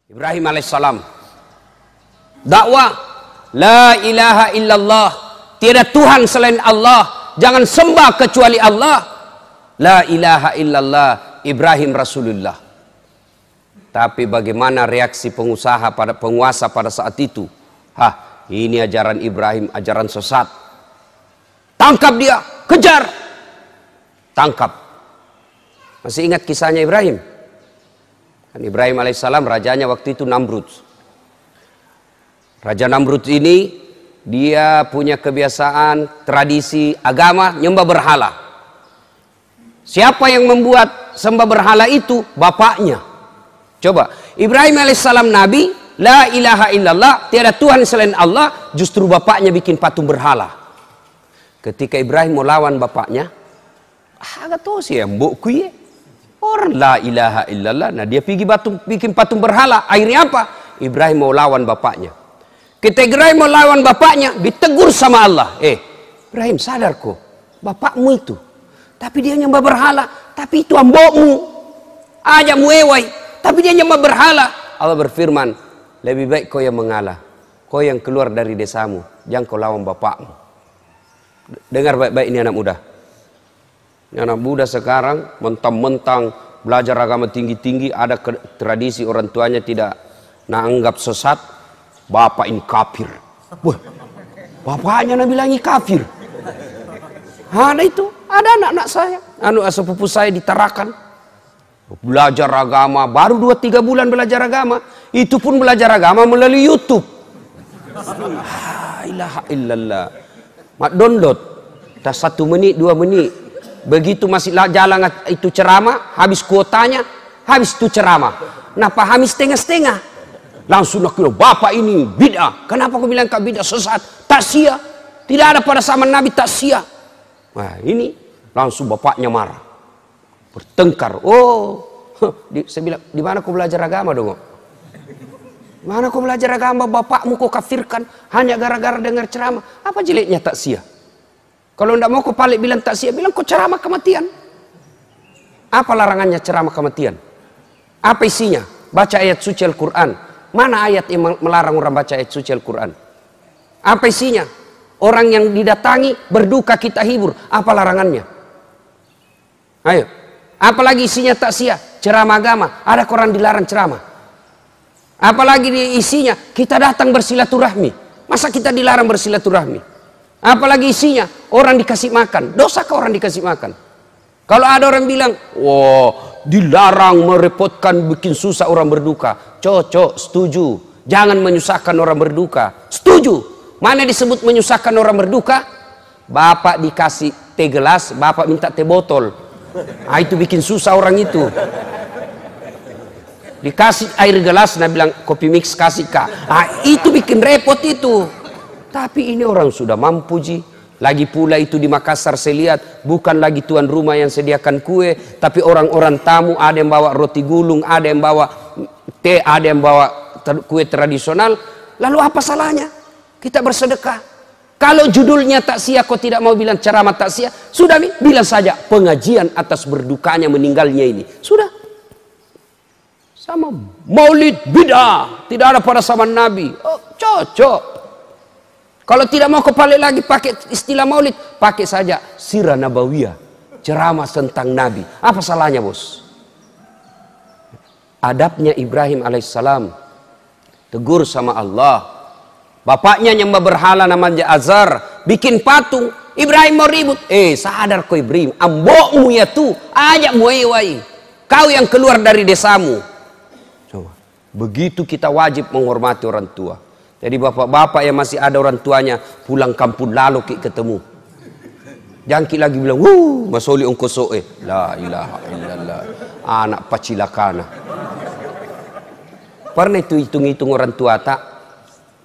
Ibrahim alaihissalam dakwah la ilaha illallah, tiada Tuhan selain Allah, jangan sembah kecuali Allah, la ilaha illallah, Ibrahim Rasulullah. Tapi bagaimana reaksi pengusaha penguasa pada saat itu? Ini ajaran Ibrahim, ajaran sesat. Tangkap dia, kejar, tangkap. Masih ingat kisahnya Ibrahim? Kan Ibrahim alaihissalam rajanya waktu itu Namrud. Raja Namrud ini dia punya kebiasaan, tradisi, agama nyembah berhala. Siapa yang membuat sembah berhala itu? Bapaknya. Coba, Ibrahim alaihissalam nabi, la ilaha illallah, tiada Tuhan selain Allah, justru bapaknya bikin patung berhala. Ketika Ibrahim mau lawan bapaknya, agak tahu sih ya mbokku ya. Orang la ilaha illallah, nah dia pergi bikin patung berhala. Akhirnya apa? Ibrahim mau lawan bapaknya. Ketika Ibrahim mau lawan bapaknya, ditegur sama Allah. Ibrahim sadar kok, bapakmu itu. Tapi dia nyembah berhala. Tapi itu ambokmu. Ajak muewai. Tapi dia nyembah berhala. Allah berfirman, lebih baik kau yang mengalah. Kau yang keluar dari desamu. Jangan kau lawan bapakmu. Dengar baik-baik ini anak muda. Anak muda sekarang mentang-mentang belajar agama tinggi-tinggi, ada tradisi orang tuanya tidak anggap sesat, bapak ini kafir. Wah, bapaknya bilangi kafir. Ada itu, ada anak-anak saya, sepupu saya di Tarakan, belajar agama, baru 2-3 bulan belajar agama, itu pun belajar agama melalui YouTube. Ilaha illallah. Mak download, dah 1 menit 2 menit. Begitu masih jalan itu ceramah, habis kuotanya, habis itu ceramah. Nah, pahami setengah-setengah. Langsung nak bilang, bapak ini bid'ah. Kenapa kau bilang kau bid'ah, sesat? Tak sia. Tidak ada pada zaman Nabi tak sia. Nah, ini langsung bapaknya marah. Bertengkar. Saya bilang, di mana kau belajar agama dong? Di mana kau belajar agama? Bapakmu kau kafirkan hanya gara-gara dengar ceramah. Apa jeleknya tak sia? Kalau tidak mau kau balik bilang tak sia, bilang kau ceramah kematian. Apa larangannya ceramah kematian? Apa isinya? Baca ayat suci Al-Quran. Mana ayat yang melarang orang baca ayat suci Al-Quran? Apa isinya? Orang yang didatangi berduka kita hibur. Apa larangannya? Ayo. Apalagi isinya tak sia? Ceramah agama. Ada orang dilarang ceramah. Apalagi isinya? Kita datang bersilaturahmi. Masa kita dilarang bersilaturahmi? Apalagi isinya orang dikasih makan. Dosakah orang dikasih makan? Kalau ada orang bilang, dilarang merepotkan, bikin susah orang berduka. Cocok, setuju. Jangan menyusahkan orang berduka. Setuju. Mana disebut menyusahkan orang berduka? Bapak dikasih teh gelas, bapak minta teh botol. Itu bikin susah orang itu. Dikasih air gelas, nah bilang kopi mix kasih kak. Itu bikin repot itu. Tapi ini orang sudah mampu ji. Lagi pula itu di Makassar saya lihat, bukan lagi tuan rumah yang sediakan kue, tapi orang-orang tamu, ada yang bawa roti gulung, ada yang bawa teh, ada yang bawa kue tradisional. Lalu apa salahnya? Kita bersedekah. Kalau judulnya tak sia, kau tidak mau bilang ceramah tak sia, sudah bilang saja pengajian atas berdukanya meninggalnya ini. Sudah. Sama maulid bid'ah, tidak ada pada zaman Nabi. Cocok. Kalau tidak mau kepalik lagi pakai istilah maulid, pakai saja sirah nabawiyah, ceramah tentang Nabi. Apa salahnya bos? Adabnya Ibrahim alaihissalam, tegur sama Allah. Bapaknya nyembah berhala namanya Azar, bikin patung. Ibrahim mau ribut. Sadar kau Ibrahim, ambokmu ya tuh, ajak muewai. Kau yang keluar dari desamu. Coba. Begitu kita wajib menghormati orang tua. Jadi bapak-bapak yang masih ada orang tuanya pulang kampung lalu ketemu. Jangan lagi bilang, Mas Oli ongkosoe. La ilaha illallah. Anak pacilakana. Pernah itu hitung-hitung orang tua tak?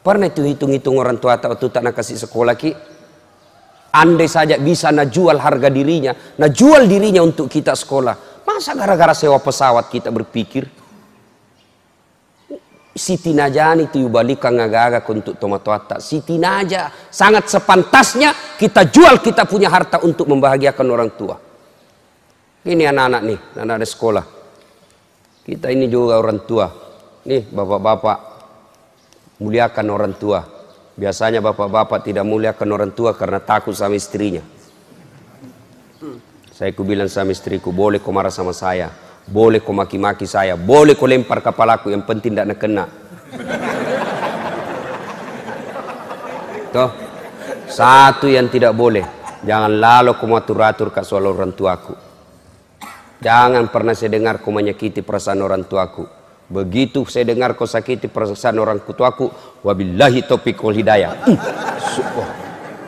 Pernah itu hitung-hitung orang tua tak waktu tak nak kasih sekolah ki? Andai saja bisa nak jual harga dirinya, nak jual dirinya untuk kita sekolah. Masa gara-gara sewa pesawat kita berpikir? Siti Najani itu yubalikan ngagaga untuk tomat-tomat. Siti Naja sangat sepantasnya kita jual kita punya harta untuk membahagiakan orang tua. Ini anak-anak nih, anak-anak sekolah. Kita ini juga orang tua. Nih bapak-bapak, muliakan orang tua. Biasanya bapak-bapak tidak muliakan orang tua karena takut sama istrinya. Saya bilang sama istriku, boleh kau marah sama saya, boleh kau maki-maki saya, boleh kau lempar kepalaku, yang penting tidak kena. Toh, satu yang tidak boleh, jangan lalu kau atur-atur ke soal orang tuaku. Jangan pernah saya dengar kau menyakiti perasaan orang tuaku. Begitu saya dengar kau sakiti perasaan orang tuaku, wabillahi taufiq wal hidayah.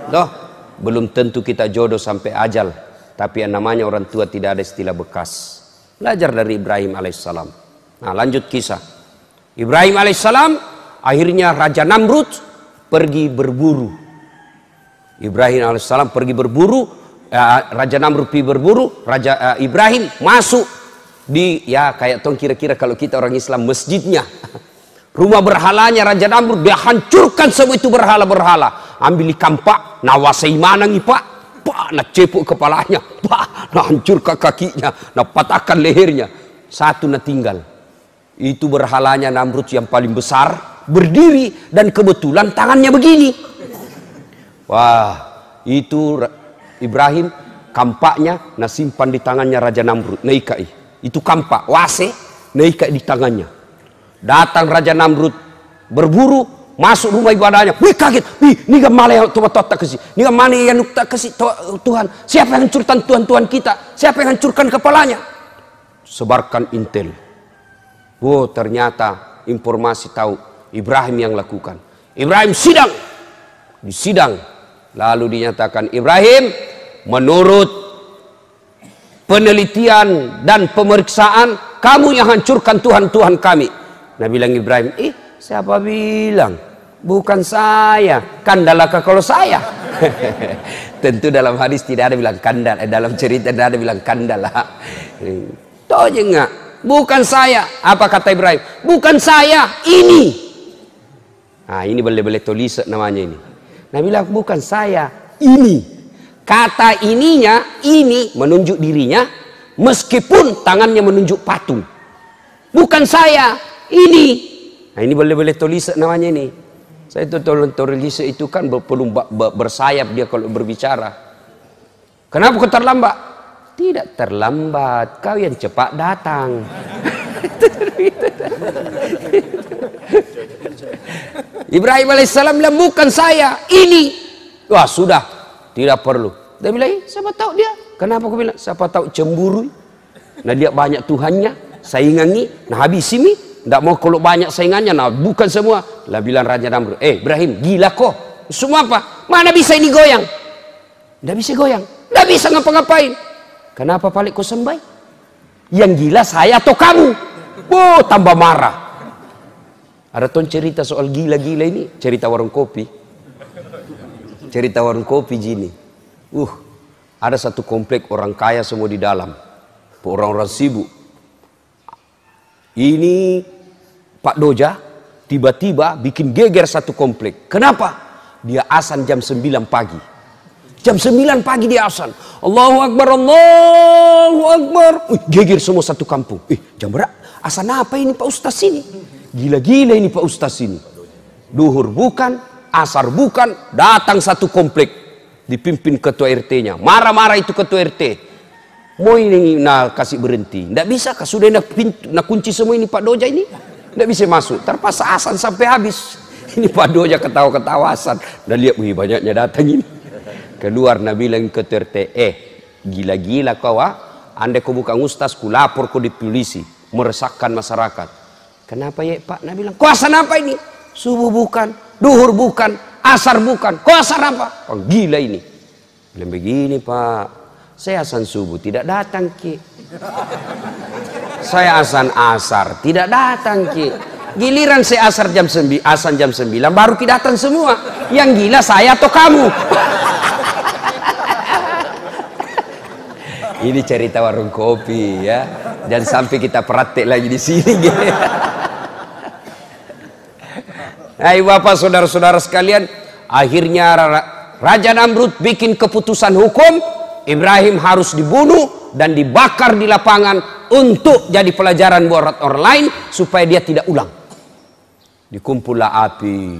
Toh, belum tentu kita jodoh sampai ajal, tapi yang namanya orang tua tidak ada istilah bekas. Belajar dari Ibrahim alaihissalam. Nah, lanjut kisah. Ibrahim alaihissalam akhirnya Raja Namrud pergi berburu. Ibrahim alaihissalam pergi berburu, Raja Namrud pergi berburu, Raja Ibrahim masuk di, ya kayak tong kira-kira kalau kita orang Islam, masjidnya, rumah berhalanya Raja Namrud. Dia hancurkan semua itu berhala-berhala, ambil kampak, nawasai manang pak, nak cepuk kepalanya, nak hancurkan kakinya, nak patahkan lehernya, satu nak tinggal. Itu berhalanya Namrud yang paling besar, berdiri dan kebetulan tangannya begini. Wah, itu Ibrahim kampaknya nak simpan di tangannya Raja Namrud, naikai. Itu kampak wase naikai di tangannya. Datang Raja Namrud berburu masuk rumah ibadahnya. Wih kaget, ini gamale yang tak kasih, ini gamane yang tak kasih Tuhan. Siapa yang hancurkan Tuhan kita? Siapa yang hancurkan kepalanya? Sebarkan intel. Oh, ternyata informasi tahu Ibrahim yang lakukan. Ibrahim sidang, disidang, lalu dinyatakan Ibrahim menurut penelitian dan pemeriksaan kamu yang hancurkan Tuhan-Tuhan kami. Nah bilang Ibrahim, siapa bilang? Bukan saya. Kandalakah kalau saya? Tentu dalam hadis tidak ada bilang kandal. Dalam cerita tidak ada bilang kandal. Tahu aja enggak? Bukan saya. Apa kata Ibrahim? Bukan saya, ini. Nah ini boleh-boleh tulis namanya ini. Nah bilang bukan saya, ini. Kata ininya, ini menunjuk dirinya, meskipun tangannya menunjuk patung. Bukan saya, ini. Nah ini boleh-boleh tulis namanya ini. Saya itu tulis itu kan perlu bersayap dia kalau berbicara. Kenapa kau terlambat? Tidak terlambat, kau yang cepat datang. Ibrahim alaihissalam bilang bukan saya, ini. Wah sudah, tidak perlu. Dia bilang, siapa tahu dia? Kenapa aku bilang? Siapa tahu cemburu. Nah dia banyak Tuhannya, saingannya, nah habis ini, tidak mau kalau banyak saingannya, nah bukan semua. Lah bilang Raja Namrud, Ibrahim, gila kok. Semua apa? Mana bisa ini goyang? Tidak bisa goyang, tidak bisa ngapa-ngapain. Kenapa balik kau sembah? Yang gila saya atau kamu? Oh, tambah marah. Ada ton cerita soal gila-gila ini, cerita warung kopi. Cerita warung kopi gini. Ada satu komplek orang kaya semua di dalam, orang-orang sibuk. Ini Pak Doja tiba-tiba bikin geger satu komplek. Kenapa? Dia azan jam 9 pagi. Jam 9 pagi dia azan. Allahu Akbar, Allahu Akbar. Geger semua satu kampung. Jam berapa? Azan apa ini Pak Ustaz ini? Gila-gila ini Pak Ustaz ini. Duhur bukan, asar bukan, datang satu komplek. Dipimpin ketua RT-nya. Marah-marah itu ketua RT. Mau ini nak kasih berhenti. Tidak bisa, sudah nak kunci semua ini Pak Doja ini. Tidak bisa masuk. Terpaksa asan sampai habis. Ini Pak Doja ketawa-ketawa asan. Dan lihat, wih banyaknya datang ini. Keluar Nabi bilang ketua RT, gila-gila kau andai kau bukan ustaz, ku lapor kau di polisi. Meresahkan masyarakat. Kenapa ya Pak? Nabi bilang, kau asan apa ini? Subuh bukan, duhur bukan, asar bukan. Kau asar apa? Oh, gila ini. Bilang begini Pak, saya asan subuh tidak datang Ki. Saya asan asar tidak datang Ki. Giliran saya asar jam 9, asan jam 9 baru Ki datang semua. Yang gila saya atau kamu? Ini cerita warung kopi ya. Jangan sampai kita praktek lagi di sini. Hai Bapak saudara-saudara sekalian, akhirnya Raja Namrud bikin keputusan hukum, Ibrahim harus dibunuh dan dibakar di lapangan untuk jadi pelajaran buat orang lain supaya dia tidak ulang. Dikumpullah api,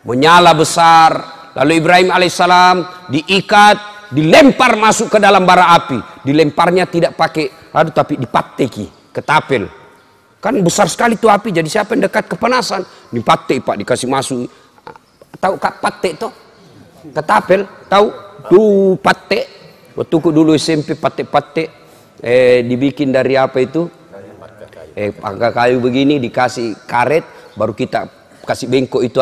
menyala besar. Lalu Ibrahim alaihissalam diikat, dilempar masuk ke dalam bara api. Dilemparnya tidak pakai tapi dipateki, ketapel. Kan besar sekali tuh api, jadi siapa yang dekat kepanasan, dipatek Pak, dikasih masuk. Tahu kak patek tuh? Ketapel, tahu? Tuh patek. Waktu dulu SMP patek-patek, dibikin dari apa itu? Pangka kayu begini, dikasih karet, baru kita kasih bengkok itu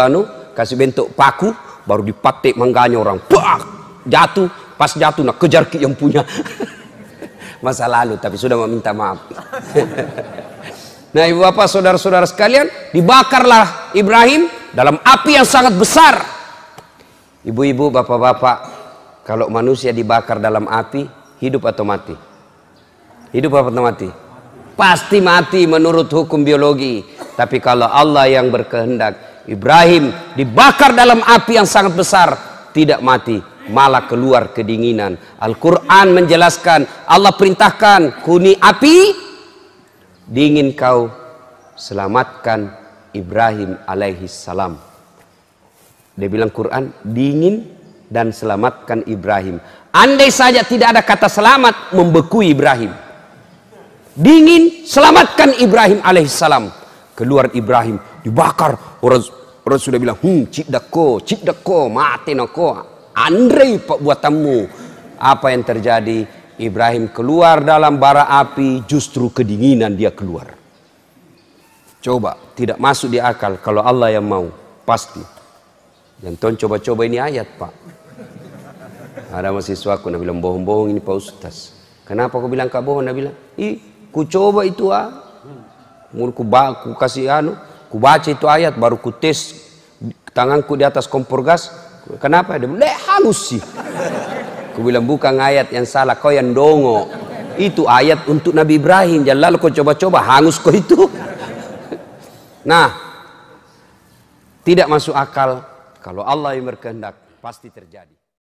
kasih bentuk paku, baru dipatek mangganya orang. Bah! Jatuh, pas jatuh nak kejar yang punya. Masa lalu, tapi sudah meminta maaf. Nah, ibu bapak, saudara-saudara sekalian, dibakarlah Ibrahim dalam api yang sangat besar. Ibu-ibu, bapak-bapak, kalau manusia dibakar dalam api, hidup atau mati? Hidup atau mati? Pasti mati menurut hukum biologi. Tapi kalau Allah yang berkehendak, Ibrahim dibakar dalam api yang sangat besar, tidak mati, malah keluar kedinginan. Al-Quran menjelaskan, Allah perintahkan, kuni api, dingin kau, selamatkan Ibrahim alaihi salam. Dia bilang Quran, dingin dan selamatkan Ibrahim. Andai saja tidak ada kata selamat, membekui Ibrahim. Dingin, selamatkan Ibrahim alaihissalam. Keluar Ibrahim, dibakar. Orang sudah bilang, cidako, mati nako. Andre pak buatanmu. Apa yang terjadi? Ibrahim keluar dalam bara api, justru kedinginan dia keluar. Coba, tidak masuk di akal. Kalau Allah yang mau, pasti. Jangan coba-coba ini ayat pak. Ada mahasiswa aku, nak bilang bohong-bohong ini Pak Ustaz. Kenapa aku bilang kak bohong? Nak bilang, ku coba itu ku kasih ku baca itu ayat, baru ku tes tanganku di atas kompor gas. Kenapa? Dia bilang, halus sih. Ku bilang bukan ayat yang salah, kau yang dongo. Itu ayat untuk Nabi Ibrahim. Jangan lalu kau coba-coba, hangus kau itu. Nah, tidak masuk akal. Kalau Allah yang berkehendak, pasti terjadi.